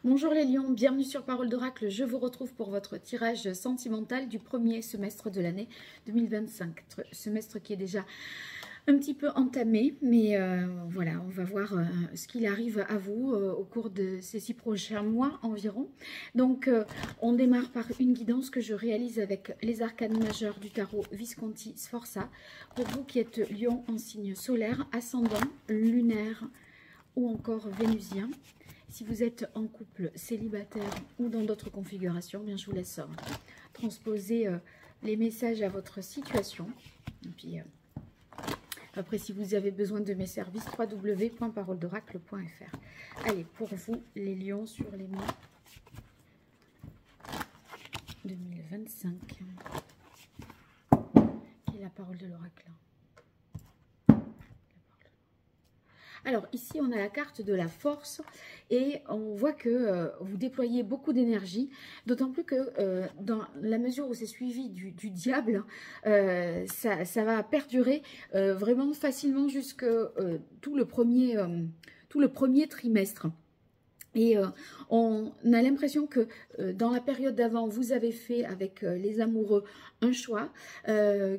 Bonjour les lions, bienvenue sur Parole d'Oracle. Je vous retrouve pour votre tirage sentimental du premier semestre de l'année 2025. Semestre qui est déjà un petit peu entamé, mais voilà, on va voir ce qu'il arrive à vous au cours de ces 6 prochains mois environ. Donc, on démarre par une guidance que je réalise avec les arcanes majeurs du tarot Visconti Sforza. Pour vous qui êtes lion en signe solaire, ascendant, lunaire ou encore vénusien. Si vous êtes en couple, célibataire ou dans d'autres configurations, bien je vous laisse transposer les messages à votre situation. Et puis après, si vous avez besoin de mes services, www.paroledoracle.fr. Allez, pour vous, les lions sur les mois 2025. Quelle est la parole de l'oracle? Alors ici on a la carte de la force et on voit que vous déployez beaucoup d'énergie, d'autant plus que dans la mesure où c'est suivi du diable, ça va perdurer vraiment facilement jusque tout le premier trimestre. Et on a l'impression que dans la période d'avant, vous avez fait avec les amoureux un choix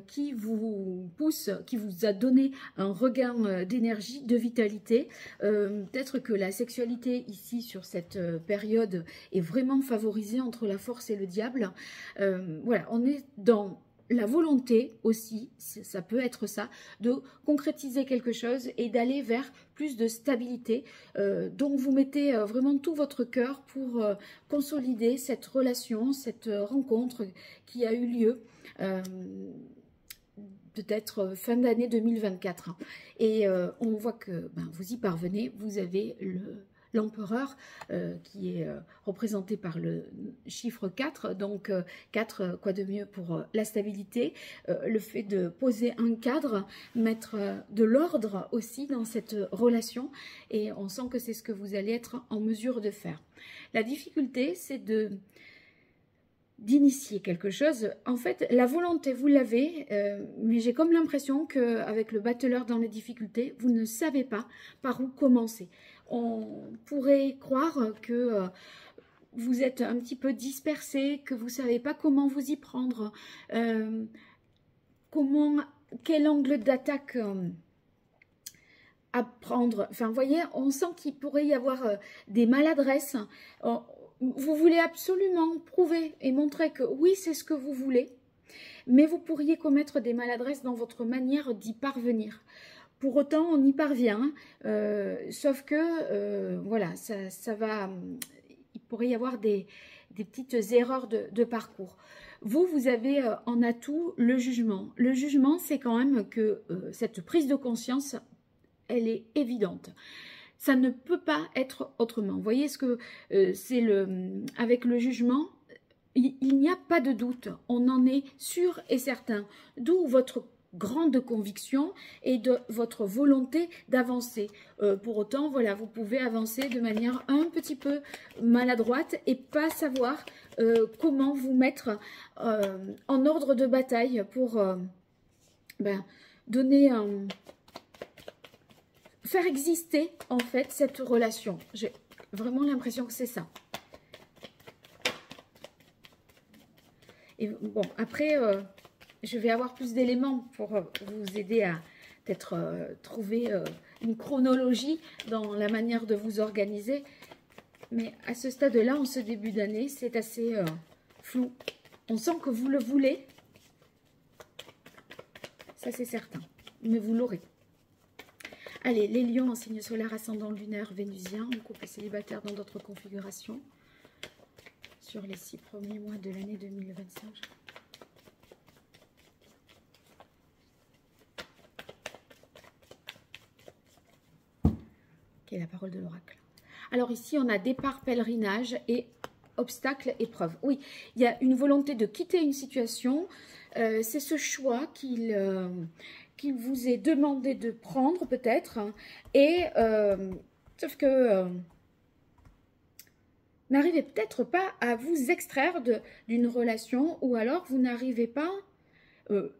qui vous pousse, qui vous a donné un regain d'énergie, de vitalité. Peut-être que la sexualité ici sur cette période est vraiment favorisée entre la force et le diable. Voilà, on est dans la volonté aussi, ça peut être ça, de concrétiser quelque chose et d'aller vers plus de stabilité. Donc vous mettez vraiment tout votre cœur pour consolider cette relation, cette rencontre qui a eu lieu peut-être fin d'année 2024. Et on voit que vous y parvenez, vous avez l'empereur qui est représenté par le chiffre 4, donc 4, quoi de mieux pour la stabilité, le fait de poser un cadre, mettre de l'ordre aussi dans cette relation, et on sent que c'est ce que vous allez être en mesure de faire. La difficulté, c'est d'initier quelque chose. En fait, la volonté, vous l'avez, mais j'ai comme l'impression qu'avec le battleur dans les difficultés, vous ne savez pas par où commencer. On pourrait croire que vous êtes un petit peu dispersé, que vous ne savez pas comment vous y prendre, quel angle d'attaque à prendre. Enfin, vous voyez, on sent qu'il pourrait y avoir des maladresses. Vous voulez absolument prouver et montrer que oui, c'est ce que vous voulez, mais vous pourriez commettre des maladresses dans votre manière d'y parvenir. Pour autant, on y parvient, sauf que, voilà, ça va, il pourrait y avoir des petites erreurs de parcours. Vous avez en atout le jugement. Le jugement, c'est quand même que cette prise de conscience, elle est évidente. Ça ne peut pas être autrement. Vous voyez ce que c'est avec le jugement, il n'y a pas de doute. On en est sûr et certain. D'où votre grande conviction et de votre volonté d'avancer. Pour autant, voilà, vous pouvez avancer de manière un petit peu maladroite et pas savoir comment vous mettre en ordre de bataille pour donner un... faire exister en fait cette relation. J'ai vraiment l'impression que c'est ça. Et bon, après, je vais avoir plus d'éléments pour vous aider à peut-être trouver une chronologie dans la manière de vous organiser. Mais à ce stade-là, en ce début d'année, c'est assez flou. On sent que vous le voulez. Ça, c'est certain. Mais vous l'aurez. Allez, les lions en signe solaire, ascendant lunaire, vénusien, en couple célibataire dans d'autres configurations, sur les 6 premiers mois de l'année 2025. Quelle est la parole de l'oracle? Alors ici, on a départ, pèlerinage et obstacle, épreuve. Oui, il y a une volonté de quitter une situation. C'est ce choix qu'il vous est demandé de prendre peut-être, et sauf que n'arrivez peut-être pas à vous extraire d'une relation, ou alors vous n'arrivez pas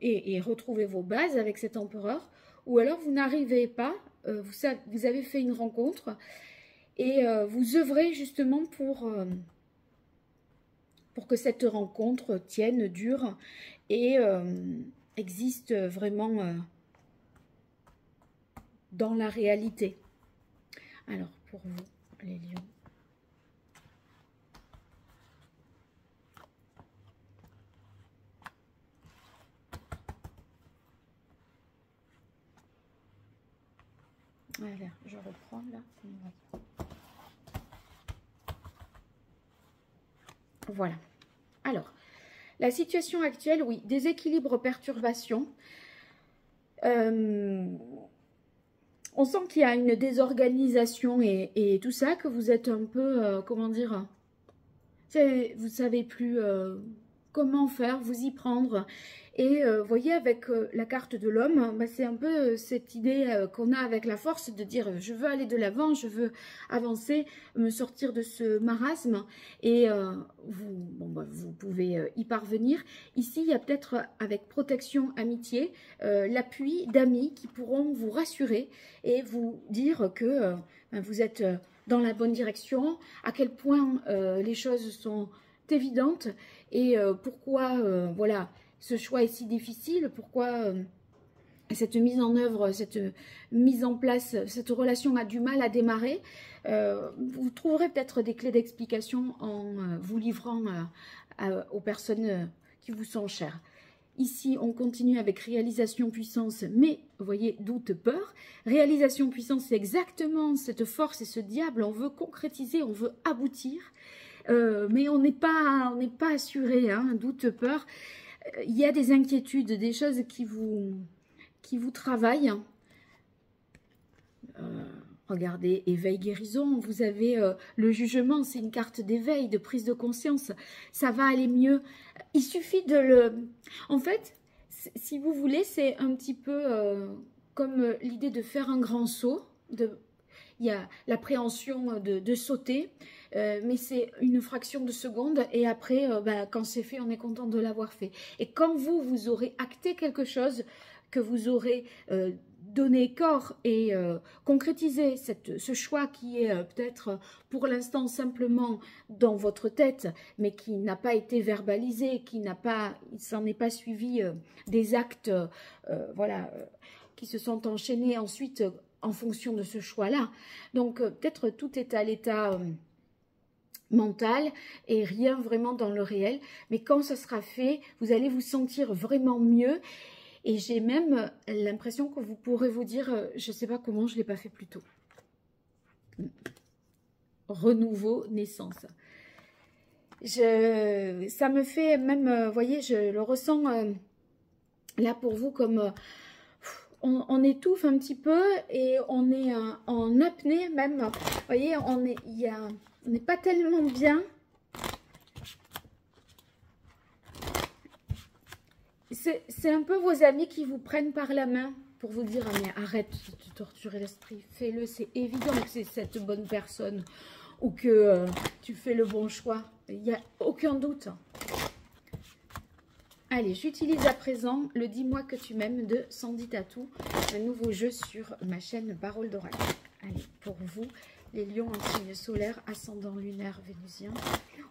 et retrouver vos bases avec cet empereur, ou alors vous n'arrivez pas, vous avez fait une rencontre et vous œuvrez justement pour que cette rencontre tienne, dure et existe vraiment dans la réalité. Alors, pour vous, les lions. Voilà, je reprends là. Voilà. Alors, la situation actuelle, oui, déséquilibre, perturbation. On sent qu'il y a une désorganisation et tout ça, que vous êtes un peu, comment dire, vous savez plus comment faire, vous y prendre. Et voyez, avec la carte de l'homme, bah, c'est un peu cette idée qu'on a avec la force de dire je veux aller de l'avant, je veux avancer, me sortir de ce marasme. Et vous pouvez y parvenir. Ici, il y a peut-être avec protection, amitié, l'appui d'amis qui pourront vous rassurer et vous dire que vous êtes dans la bonne direction, à quel point les choses sont évidentes et pourquoi voilà, ce choix est si difficile, pourquoi cette mise en œuvre, cette mise en place, cette relation a du mal à démarrer. Vous trouverez peut-être des clés d'explication en vous livrant aux personnes qui vous sont chères. Ici, on continue avec réalisation, puissance, mais vous voyez, doute, peur. Réalisation, puissance, c'est exactement cette force et ce diable. On veut concrétiser, on veut aboutir, mais on n'est pas assuré, hein, doute, peur. Il y a des inquiétudes, des choses qui vous travaillent. Regardez, éveil, guérison, vous avez le jugement, c'est une carte d'éveil, de prise de conscience. Ça va aller mieux. Il suffit de le... En fait, si vous voulez, c'est un petit peu comme l'idée de faire un grand saut. Il y a l'appréhension de sauter, mais c'est une fraction de seconde et après, quand c'est fait, on est content de l'avoir fait. Et quand vous aurez acté quelque chose, que vous aurez donné corps et concrétisé ce choix qui est peut-être pour l'instant simplement dans votre tête, mais qui n'a pas été verbalisé, il s'en est pas suivi des actes voilà, qui se sont enchaînés ensuite en fonction de ce choix-là. Donc, peut-être tout est à l'état mental et rien vraiment dans le réel. Mais quand ça sera fait, vous allez vous sentir vraiment mieux. Et j'ai même l'impression que vous pourrez vous dire, je ne sais pas comment je ne l'ai pas fait plus tôt. Renouveau, naissance. Ça me fait même, vous voyez, je le ressens là pour vous comme... On étouffe un petit peu et on est en apnée même. Vous voyez, on n'est pas tellement bien. C'est un peu vos amis qui vous prennent par la main pour vous dire ah, mais arrête de torturer l'esprit, fais-le, c'est évident que c'est cette bonne personne ou que tu fais le bon choix. Il n'y a aucun doute. Allez, j'utilise à présent le Dis-moi que tu m'aimes de Sandy Tatou, un nouveau jeu sur ma chaîne Parole d'Oracle. Allez, pour vous, les lions en signe solaire, ascendant lunaire vénusien,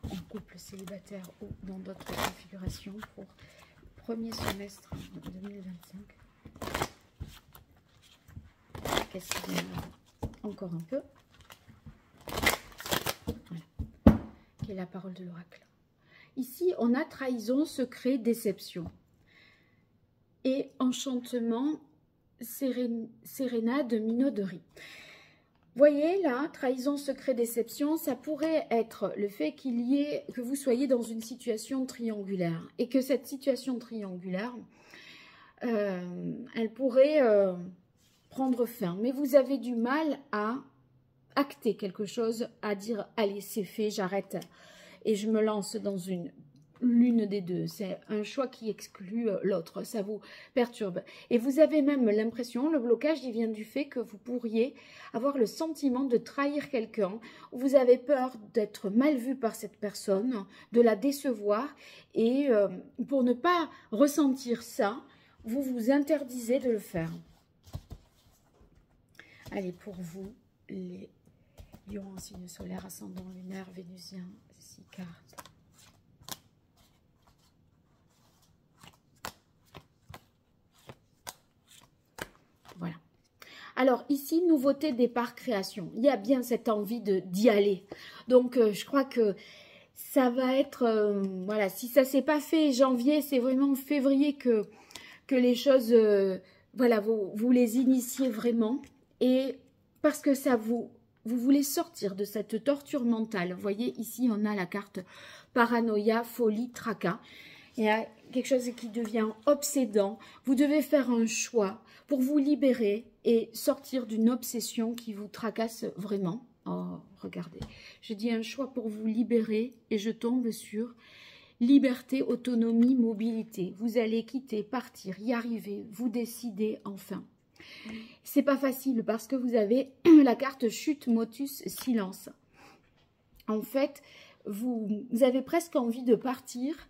en couple célibataire ou dans d'autres configurations pour le premier semestre de 2025. Qu'est-ce qu'il y a? Encore un peu. Voilà. Quelle est la parole de l'oracle? Ici, on a trahison, secret, déception. Et enchantement, sérénade, minauderie. Voyez là, trahison, secret, déception, ça pourrait être le fait que vous soyez dans une situation triangulaire. Et que cette situation triangulaire, elle pourrait prendre fin. Mais vous avez du mal à acter quelque chose, à dire, allez, c'est fait, j'arrête. Et je me lance dans l'une des deux. C'est un choix qui exclut l'autre. Ça vous perturbe. Et vous avez même l'impression, le blocage, il vient du fait que vous pourriez avoir le sentiment de trahir quelqu'un. Vous avez peur d'être mal vu par cette personne, de la décevoir. Et pour ne pas ressentir ça, vous vous interdisez de le faire. Allez, pour vous, les Lion en signe solaire, ascendant lunaire, vénusien, 6 cartes. Voilà. Alors ici, nouveauté, départ, création. Il y a bien cette envie d'y aller. Donc je crois que ça va être, voilà, si ça ne s'est pas fait janvier, c'est vraiment février que les choses, voilà, vous les initiez vraiment. Et parce que ça vous voulez sortir de cette torture mentale. Vous voyez, ici, on a la carte paranoïa, folie, tracas. Il y a quelque chose qui devient obsédant. Vous devez faire un choix pour vous libérer et sortir d'une obsession qui vous tracasse vraiment. Oh, regardez. Je dis un choix pour vous libérer et je tombe sur liberté, autonomie, mobilité. Vous allez quitter, partir, y arriver, vous décidez enfin. C'est pas facile parce que vous avez la carte chute, motus, silence. En fait, vous avez presque envie de partir,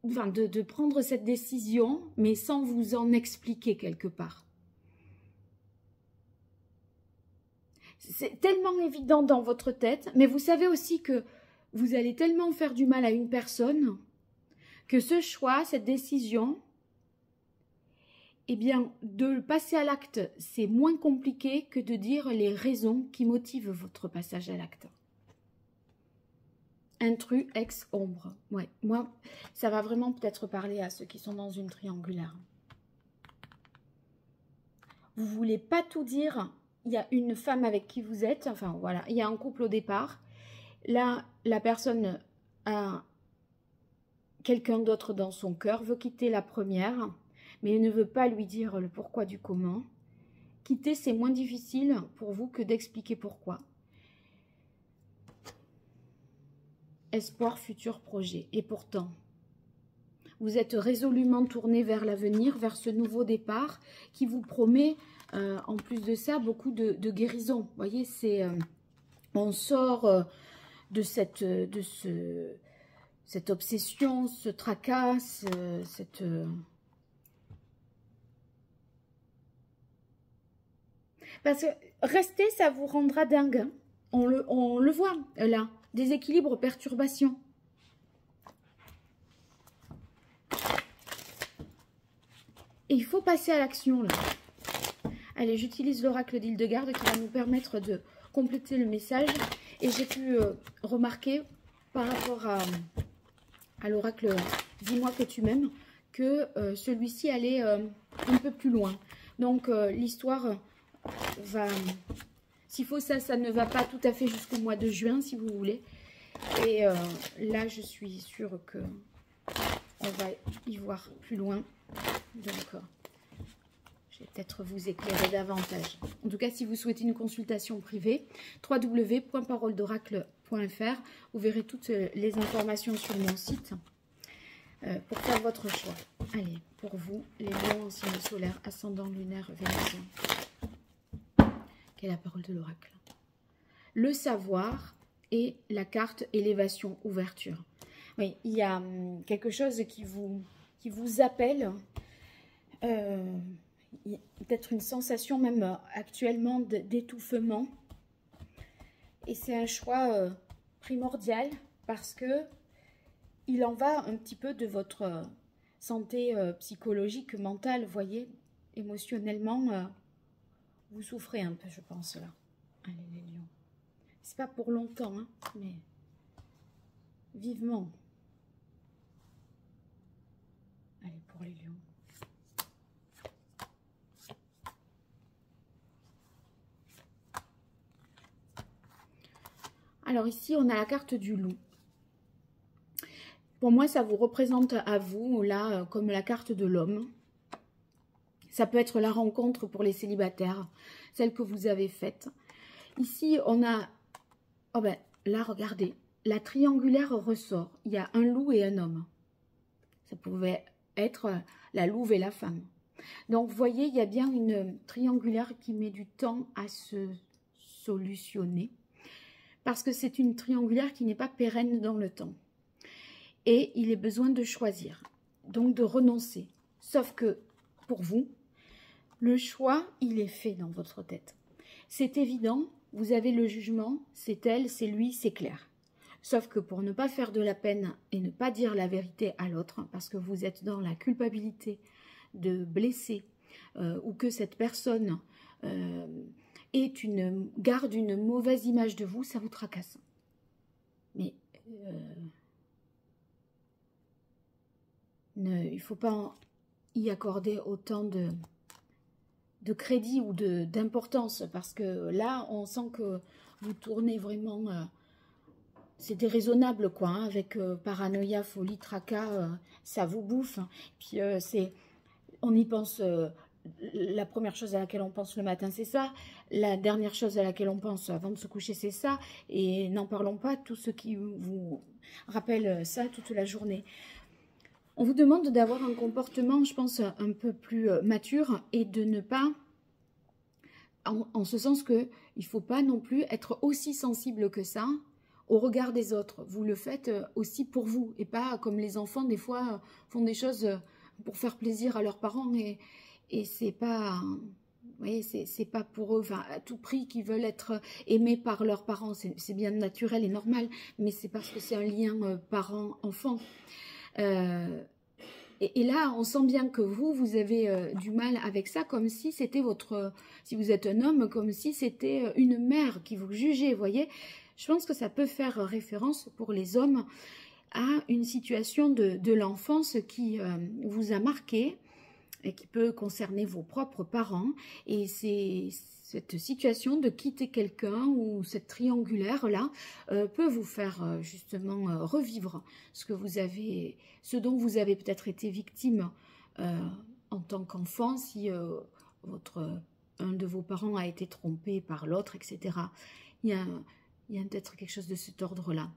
enfin de prendre cette décision, mais sans vous en expliquer quelque part. C'est tellement évident dans votre tête, mais vous savez aussi que vous allez tellement faire du mal à une personne que ce choix, cette décision, eh bien, de passer à l'acte, c'est moins compliqué que de dire les raisons qui motivent votre passage à l'acte. Intrus, ex, ombre. Ouais, moi, ça va vraiment peut-être parler à ceux qui sont dans une triangulaire. Vous ne voulez pas tout dire. Il y a une femme avec qui vous êtes. Enfin, voilà, il y a un couple au départ. Là, la personne a quelqu'un d'autre dans son cœur, veut quitter la première, mais ne veut pas lui dire le pourquoi du comment. Quitter, c'est moins difficile pour vous que d'expliquer pourquoi. Espoir, futur projet. Et pourtant, vous êtes résolument tourné vers l'avenir, vers ce nouveau départ qui vous promet, en plus de ça, beaucoup de guérison. Vous voyez, c'est on sort de cette obsession, ce tracas, cette... Parce que rester, ça vous rendra dingue. Hein. On le voit, là. Déséquilibre, perturbation. Et il faut passer à l'action, là. Allez, j'utilise l'oracle d'Hildegarde qui va nous permettre de compléter le message. Et j'ai pu remarquer, par rapport à l'oracle « Dis-moi que tu m'aimes », que celui-ci allait un peu plus loin. Donc, l'histoire va... S'il faut ça ne va pas tout à fait jusqu'au mois de juin, si vous voulez. Et là, je suis sûre que on va y voir plus loin. Donc, je vais peut-être vous éclairer davantage. En tout cas, si vous souhaitez une consultation privée, www.paroledoracle.fr, vous verrez toutes les informations sur mon site pour faire votre choix. Allez, pour vous, les lions en signe solaire, ascendant lunaire, vénusien. Quelle est la parole de l'oracle? Le savoir et la carte élévation, ouverture. Oui, il y a quelque chose qui vous appelle, peut-être une sensation même actuellement d'étouffement. Et c'est un choix primordial parce que il en va un petit peu de votre santé psychologique, mentale, vous voyez, émotionnellement. Vous souffrez un peu, je pense, là. Allez, les lions. C'est pas pour longtemps, hein, mais vivement. Allez, pour les lions. Alors ici, on a la carte du loup. Pour moi, ça vous représente à vous, là, comme la carte de l'homme. Ça peut être la rencontre pour les célibataires, celle que vous avez faite. Ici, on a... Oh ben, là, regardez. La triangulaire ressort. Il y a un loup et un homme. Ça pouvait être la louve et la femme. Donc, vous voyez, il y a bien une triangulaire qui met du temps à se solutionner. Parce que c'est une triangulaire qui n'est pas pérenne dans le temps. Et il est besoin de choisir. Donc, de renoncer. Sauf que, pour vous... Le choix, il est fait dans votre tête. c'est évident, vous avez le jugement, c'est elle, c'est lui, c'est clair. Sauf que pour ne pas faire de la peine et ne pas dire la vérité à l'autre, parce que vous êtes dans la culpabilité de blesser, ou que cette personne garde une mauvaise image de vous, ça vous tracasse. Mais il ne faut pas y accorder autant de crédit ou d'importance, parce que là, on sent que vous tournez vraiment... c'est déraisonnable, quoi, hein, avec paranoïa, folie, tracas, ça vous bouffe. Puis on y pense, la première chose à laquelle on pense le matin, c'est ça. La dernière chose à laquelle on pense avant de se coucher, c'est ça. Et n'en parlons pas, tout ce qui vous rappelle ça toute la journée. On vous demande d'avoir un comportement, je pense, un peu plus mature et de ne pas, en ce sens que il ne faut pas non plus être aussi sensible que ça au regard des autres. Vous le faites aussi pour vous et pas comme les enfants, des fois, font des choses pour faire plaisir à leurs parents et c'est pas... Vous voyez, c'est pas pour eux, enfin, à tout prix qu'ils veulent être aimés par leurs parents. C'est bien naturel et normal, mais c'est parce que c'est un lien parent-enfant. Et là, on sent bien que vous avez du mal avec ça, comme si c'était votre... Si vous êtes un homme, comme si c'était une mère qui vous jugeait, vous voyez. Je pense que ça peut faire référence pour les hommes à une situation de l'enfance qui vous a marqué et qui peut concerner vos propres parents. Et c'est cette situation de quitter quelqu'un ou cette triangulaire-là peut vous faire justement revivre ce dont vous avez peut-être été victime en tant qu'enfant, si un de vos parents a été trompé par l'autre, etc. Il y a peut-être quelque chose de cet ordre-là.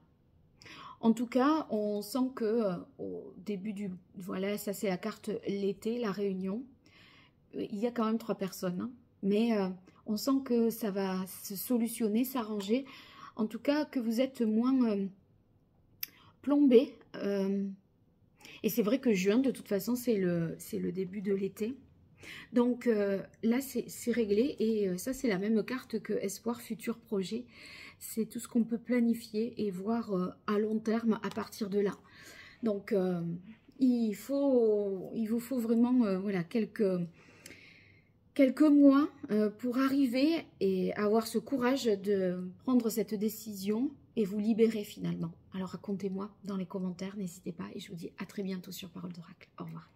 En tout cas, on sent que au début du... Voilà, ça c'est la carte l'été, la réunion. Il y a quand même 3 personnes, hein, mais on sent que ça va se solutionner, s'arranger. En tout cas, que vous êtes moins plombé. Et c'est vrai que juin, de toute façon, c'est le début de l'été. Donc là, c'est réglé. Et ça, c'est la même carte que Espoir, Futur, Projet. C'est tout ce qu'on peut planifier et voir à long terme à partir de là. Donc, il vous faut vraiment voilà, quelques mois pour arriver et avoir ce courage de prendre cette décision et vous libérer finalement. Alors, racontez-moi dans les commentaires, n'hésitez pas. Et je vous dis à très bientôt sur Parole d'Oracle. Au revoir.